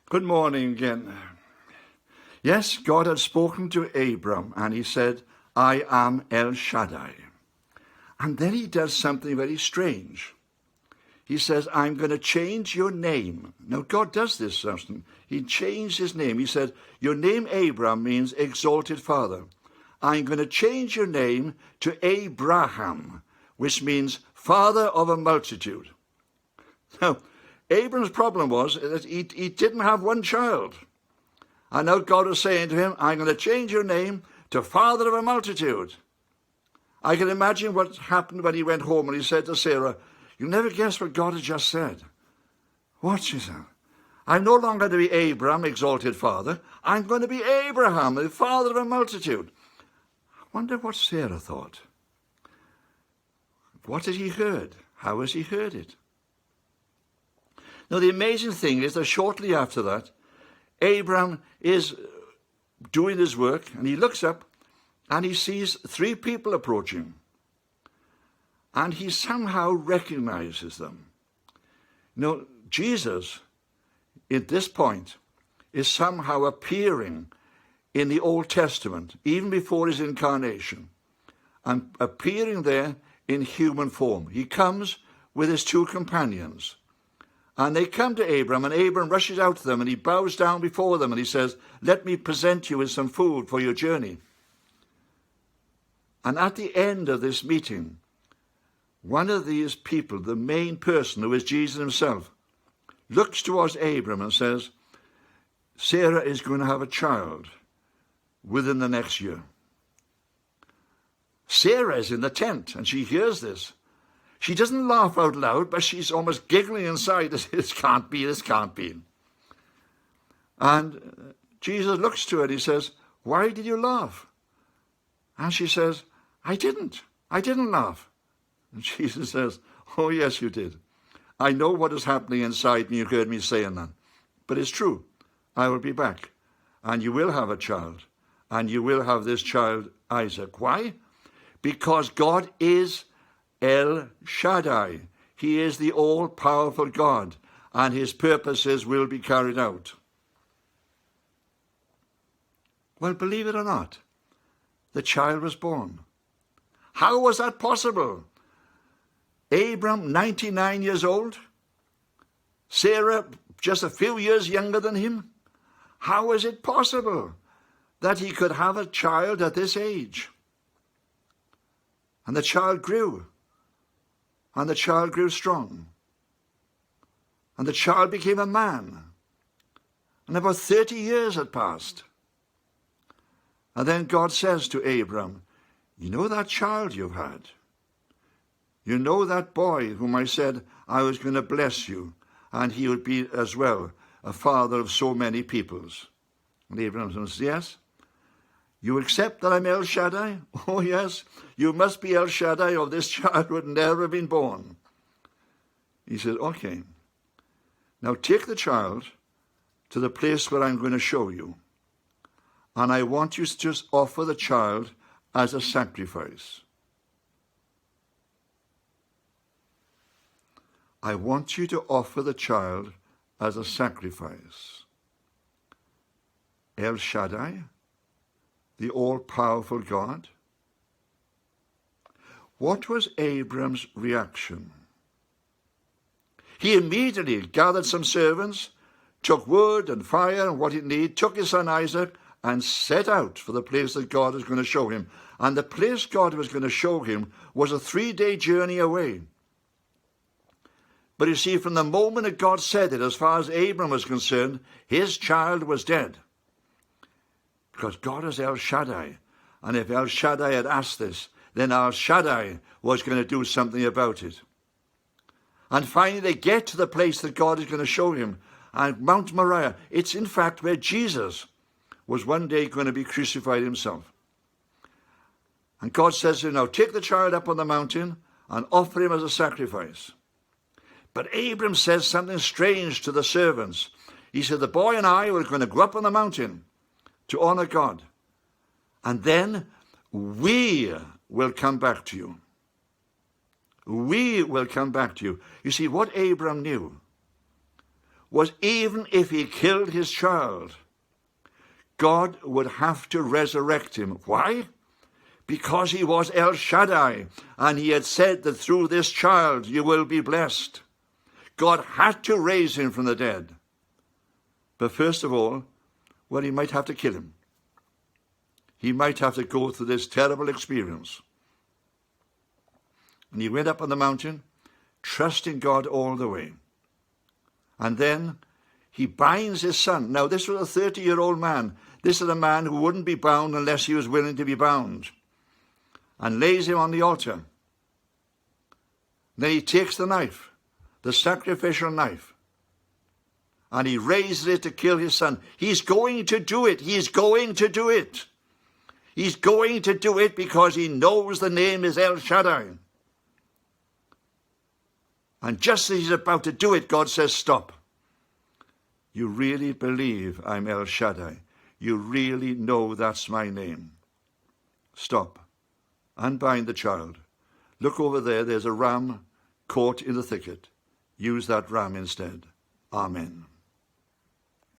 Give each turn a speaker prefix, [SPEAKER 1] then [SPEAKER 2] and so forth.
[SPEAKER 1] Good morning again. Yes, God had spoken to Abram and he said, I am El Shaddai. And then he does something very strange. He says, I'm going to change your name. Now, God does this often. He changed his name. He said, your name Abram means exalted father. I'm going to change your name to Abraham, which means father of a multitude. Now, Abram's problem was that he didn't have one child. And now God was saying to him, I'm going to change your name to father of a multitude. I can imagine what happened when he went home and he said to Sarah, you never guess what God had just said. What, she said? I'm no longer to be Abram, exalted father. I'm going to be Abraham, the father of a multitude. I wonder what Sarah thought. What had he heard? How has he heard it? Now, the amazing thing is that shortly after that, Abram is doing his work, and he looks up, and he sees three people approaching. And he somehow recognizes them. You Jesus, at this point, is somehow appearing in the Old Testament, even before his incarnation, and appearing there in human form. He comes with his two companions. And they come to Abram, and Abram rushes out to them, and he bows down before them, and he says, let me present you with some food for your journey. And at the end of this meeting, one of these people, the main person, who is Jesus himself, looks towards Abram and says, Sarah is going to have a child within the next year. Sarah is in the tent, and she hears this. She doesn't laugh out loud, but she's almost giggling inside. This can't be, this can't be. And Jesus looks to her and he says, why did you laugh? And she says, I didn't laugh. And Jesus says, oh, yes, you did. I know what is happening inside me. You heard me saying that. But it's true. I will be back. And you will have a child. And you will have this child, Isaac. Why? Because God is El Shaddai. He is the all-powerful God, and his purposes will be carried out. Well, believe it or not, the child was born. How was that possible? Abram, 99 years old. Sarah, just a few years younger than him. How is it possible that he could have a child at this age? And the child grew. And the child grew strong. And the child became a man. And about 30 years had passed. And then God says to Abram, you know that child you've had? You know that boy whom I said I was going to bless you, and he would be as well a father of so many peoples? And Abram says, yes. You accept that I'm El Shaddai? Oh, yes. You must be El Shaddai, or this child would never have been born. He said, okay. Now take the child to the place where I'm going to show you. And I want you to just offer the child as a sacrifice. I want you to offer the child as a sacrifice. El Shaddai, the all-powerful God. What was Abram's reaction? He immediately gathered some servants, took wood and fire and what he needed, took his son Isaac, and set out for the place that God was going to show him. And the place God was going to show him was a 3-day journey away. But you see, from the moment that God said it, as far as Abram was concerned, his child was dead. Because God is El Shaddai. And if El Shaddai had asked this, then El Shaddai was going to do something about it. And finally they get to the place that God is going to show him. And Mount Moriah, it's in fact where Jesus was one day going to be crucified himself. And God says to him, now take the child up on the mountain and offer him as a sacrifice. But Abram says something strange to the servants. He said, the boy and I were going to go up on the mountain to honor God. And then we will come back to you. We will come back to you. You see, what Abram knew was even if he killed his child, God would have to resurrect him. Why? Because he was El Shaddai, and he had said that through this child you will be blessed. God had to raise him from the dead. But first of all, well, he might have to kill him. He might have to go through this terrible experience. And he went up on the mountain, trusting God all the way. And then he binds his son. Now, this was a 30-year-old man. This is a man who wouldn't be bound unless he was willing to be bound. And lays him on the altar. Then he takes the knife, the sacrificial knife, and he raises it to kill his son. He's going to do it. He's going to do it. He's going to do it because he knows the name is El Shaddai. And just as he's about to do it, God says, stop. You really believe I'm El Shaddai. You really know that's my name. Stop. Unbind the child. Look over there. There's a ram caught in the thicket. Use that ram instead. Amen.